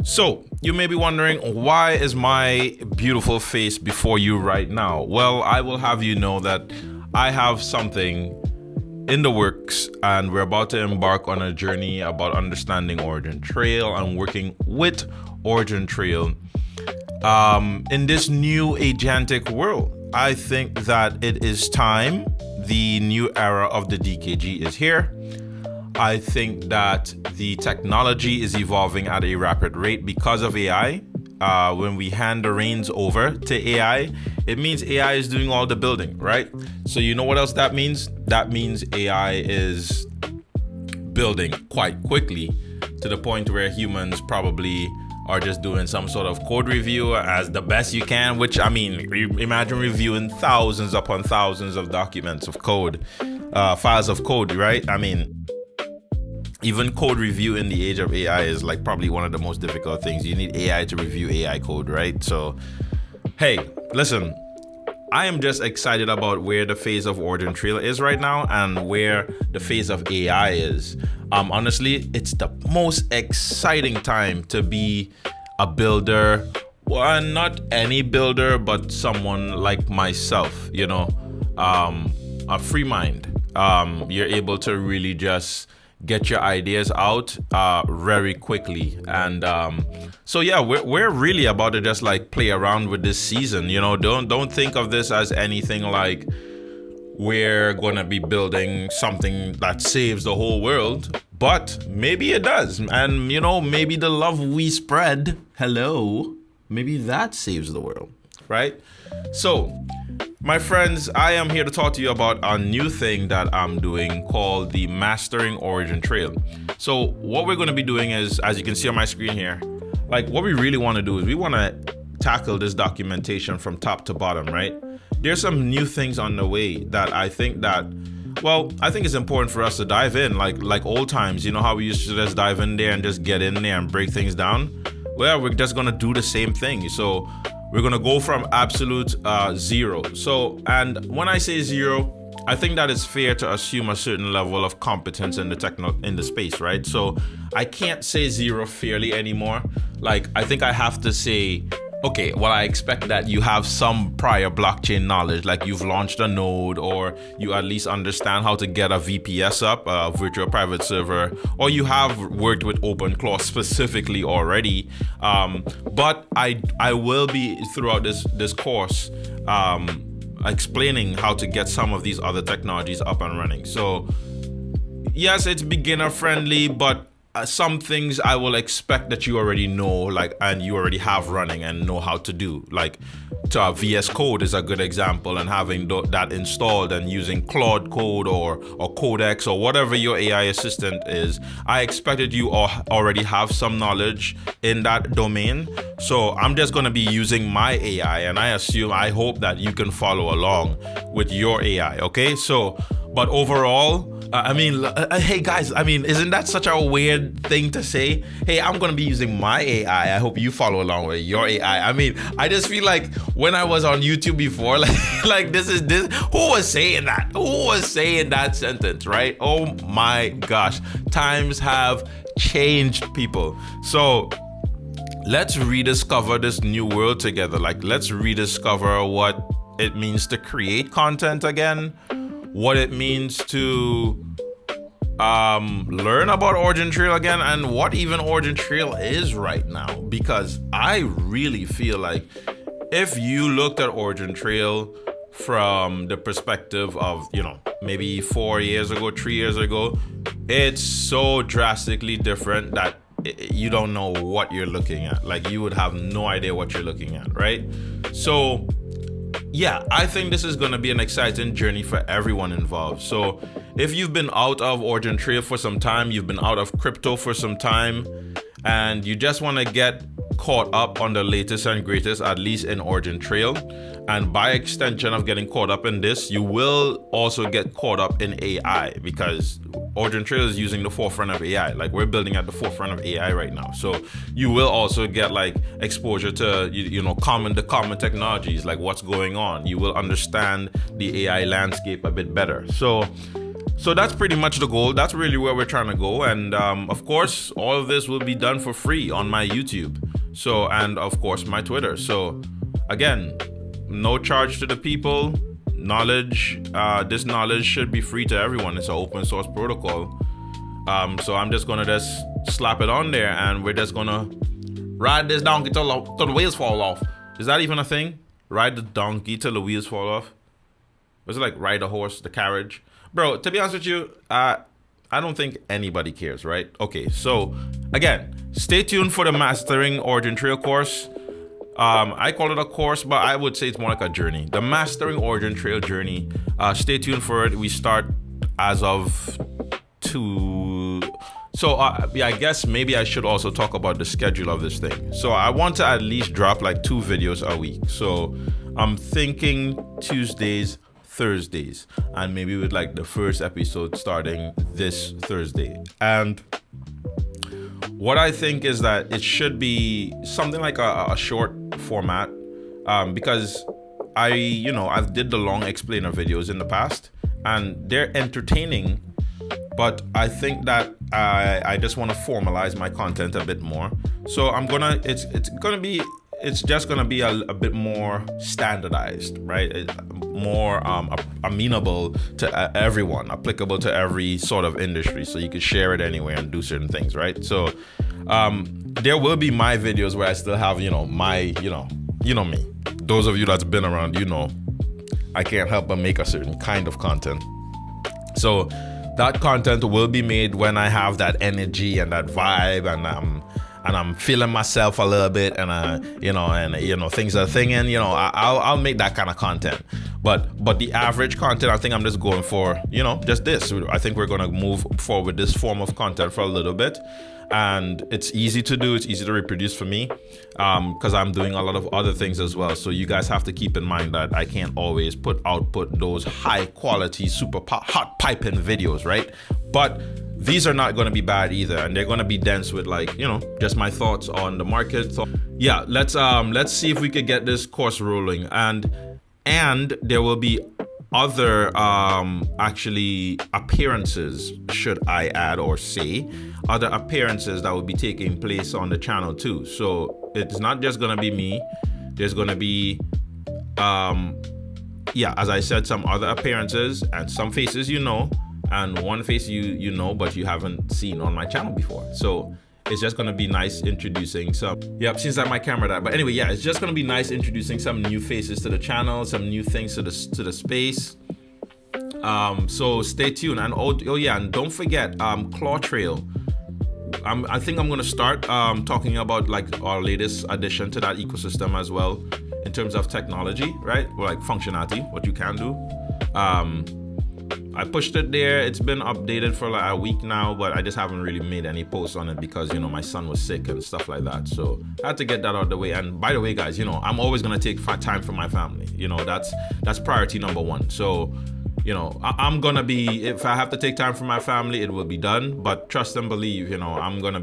So, you may be wondering, why is my beautiful face before you right now? Well, I will have you know that I have something in the works, and we're about to embark on a journey about understanding Origintrail and working with Origintrail in this new agentic world. I think that it is time. The new era of the DKG is here. I think that the technology is evolving at a rapid rate because of AI. When we hand the reins over to AI, it means AI is doing all the building, right? So you know what else that means? That means AI is building quite quickly to the point where humans probably are just doing some sort of code review as the best you can, which, I mean, imagine reviewing thousands upon thousands of documents of code, files of code, right? I mean, even code review in the age of AI is like probably one of the most difficult things. You need AI to review AI code, right? So, hey, listen, I am just excited about where the phase of Origintrail is right now and where the phase of AI is. Honestly, it's the most exciting time to be a builder. Well, not any builder, but someone like myself, a free mind. You're able to really just get your ideas out very quickly. And so yeah, we're really about to just like play around with this season. Don't think of this as anything like we're gonna be building something that saves the whole world, but maybe it does. And maybe the love we spread, maybe that saves the world, right? So my friends, I am here to talk to you about a new thing that I'm doing called the Mastering Origintrail. So what we're going to be doing is, as you can see on my screen here, like what we really want to do is we want to tackle this documentation from top to bottom, right? There's some new things on the way that I think it's important for us to dive in, like old times. You know how we used to just dive in there and just get in there and break things down? Well, we're just going to do the same thing. So we're going to go from absolute zero. So, and when I say zero, I think that it's fair to assume a certain level of competence in the space, right? So I can't say zero fairly anymore. Like, I think I have to say, okay, well, I expect that you have some prior blockchain knowledge, like you've launched a node, or you at least understand how to get a VPS up, a virtual private server, or you have worked with OpenClaw specifically already. But I will be throughout this course explaining how to get some of these other technologies up and running. So yes, it's beginner friendly, but some things I will expect that you already know, and you already have running and know how to do. Like, VS Code is a good example, and having that installed and using Claude Code or Codex or whatever your AI assistant is. I expected you already have some knowledge in that domain. So I'm just going to be using my AI, and I hope that you can follow along with your AI. Okay, so. But overall, hey guys, isn't that such a weird thing to say? Hey, I'm going to be using my AI. I hope you follow along with your AI. I just feel like when I was on YouTube before, like this, who was saying that? Who was saying that sentence, right? Oh my gosh. Times have changed, people. So let's rediscover this new world together. Like, let's rediscover what it means to create content again. What it means to learn about Origintrail again, and what even Origintrail is right now. Because I really feel like if you looked at Origintrail from the perspective of, maybe 4 years ago, 3 years ago, it's so drastically different that you don't know what you're looking at. Like, you would have no idea what you're looking at, right? So yeah, I think this is going to be an exciting journey for everyone involved. So if you've been out of Origintrail for some time, you've been out of crypto for some time, and you just want to get caught up on the latest and greatest, at least in Origintrail, and by extension of getting caught up in this, you will also get caught up in AI, because Origintrail is using the forefront of AI. Like, we're building at the forefront of AI right now. So you will also get like exposure to, common technologies, like what's going on. You will understand the AI landscape a bit better. So So that's pretty much the goal. That's really where we're trying to go. And of course, all of this will be done for free on my YouTube. So, and of course, my Twitter. So again, no charge to the people. Knowledge, this knowledge should be free to everyone. It's an open source protocol. So I'm just gonna just slap it on there, and we're just gonna ride this donkey till the wheels fall off. Is that even a thing? Ride the donkey till the wheels fall off? Was it like ride a horse, the carriage? Bro, to be honest with you, I don't think anybody cares, right? Okay, so again, stay tuned for the Mastering Origintrail course. I call it a course, but I would say it's more like a journey. The Mastering Origintrail journey. Stay tuned for it. We start as of 2. So yeah, I guess maybe I should also talk about the schedule of this thing. So I want to at least drop like 2 videos a week. So I'm thinking Tuesdays, Thursdays, and maybe with like the first episode starting this Thursday. And what I think is that it should be something like a short format, because I've did the long explainer videos in the past, and they're entertaining, but I think that I just want to formalize my content a bit more. So it's just gonna be a bit more standardized, right? More amenable to everyone, applicable to every sort of industry, so you can share it anywhere and do certain things, right? So there will be my videos where I still have me. Those of you that's been around, I can't help but make a certain kind of content. So that content will be made when I have that energy and that vibe, and I'm feeling myself a little bit, and things are thinking, I'll make that kind of content. But the average content, I think I'm just going for, just this. I think we're going to move forward with this form of content for a little bit. And it's easy to do. It's easy to reproduce for me, because I'm doing a lot of other things as well. So you guys have to keep in mind that I can't always output those high quality, super hot piping videos, right? But these are not going to be bad either, and they're going to be dense with just my thoughts on the market. So yeah, let's see if we could get this course rolling, and there will be other actually appearances, should I add or say, other appearances that will be taking place on the channel too. So it's not just gonna be me. There's gonna be as I said, some other appearances and some faces and one face but you haven't seen on my channel before. So it's just gonna be nice introducing some. Yep, seems like my camera died. But anyway, yeah, it's just gonna be nice introducing some new faces to the channel, some new things to the space. So stay tuned, and and don't forget Origintrail. I think I'm gonna start talking about like our latest addition to that ecosystem as well, in terms of technology, right? Or like functionality, what you can do. I pushed it there. It's been updated for like a week now, but I just haven't really made any posts on it because, my son was sick and stuff like that. So I had to get that out of the way. And by the way, guys, I'm always going to take time for my family. That's priority number 1. So, I'm going to be, if I have to take time for my family, it will be done. But trust and believe, I'm going to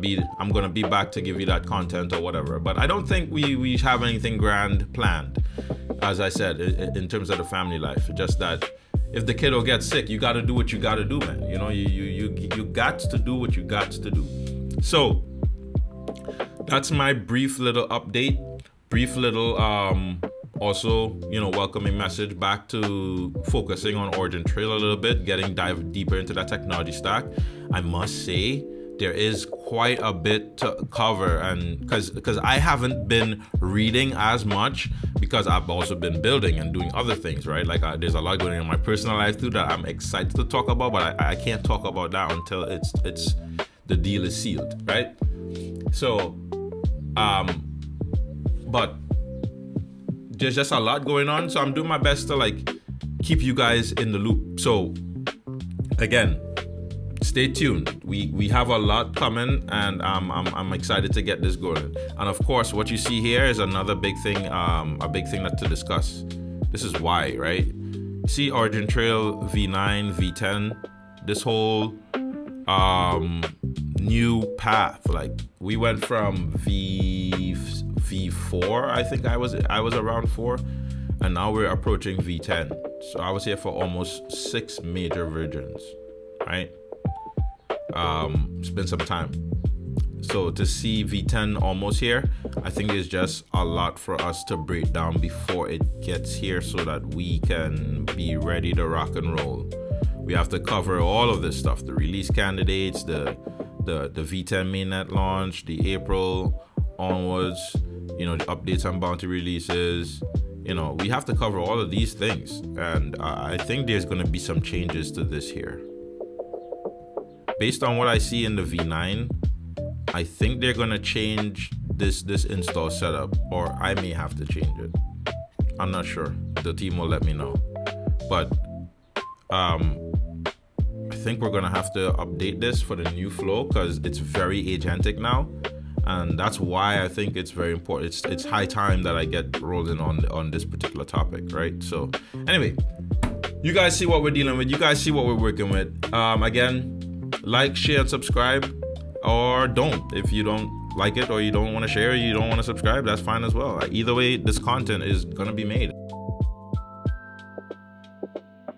be back to give you that content or whatever. But I don't think we have anything grand planned, as I said, in terms of the family life. Just that if the kiddo gets sick, you got to do what you got to do, man. You got to do what you got to do. So that's my brief little update, also, welcoming message back to focusing on Origintrail a little bit, dive deeper into that technology stack. I must say, there is quite a bit to cover, and because I haven't been reading as much, because I've also been building and doing other things, right? Like there's a lot going on in my personal life too that I'm excited to talk about, but I can't talk about that until it's the deal is sealed, right? So, but there's just a lot going on, so I'm doing my best to like keep you guys in the loop. So again, stay tuned. We have a lot coming, and I'm excited to get this going. And of course, what you see here is another big thing, to discuss. This is why, right? See Origintrail V9, V10, this whole new path. Like we went from V4, I think I was around 4, and now we're approaching V10. So I was here for almost 6 major versions. right? It's been some time. So to see V10 almost here, I think there's just a lot for us to break down before it gets here so that we can be ready to rock and roll. We have to cover all of this stuff, the release candidates, the V10 mainnet launch, the April onwards, the updates on bounty releases. We have to cover all of these things. And I think there's going to be some changes to this here. Based on what I see in the V9, I think they're going to change this install setup, or I may have to change it. I'm not sure. The team will let me know. But I think we're going to have to update this for the new flow because it's very agentic now. And that's why I think it's very important. It's high time that I get rolling on this particular topic, right? So anyway, you guys see what we're dealing with. You guys see what we're working with. Again, like, share, and subscribe, or don't. If you don't like it, or you don't want to share, or you don't want to subscribe, that's fine as well. Either way, this content is going to be made.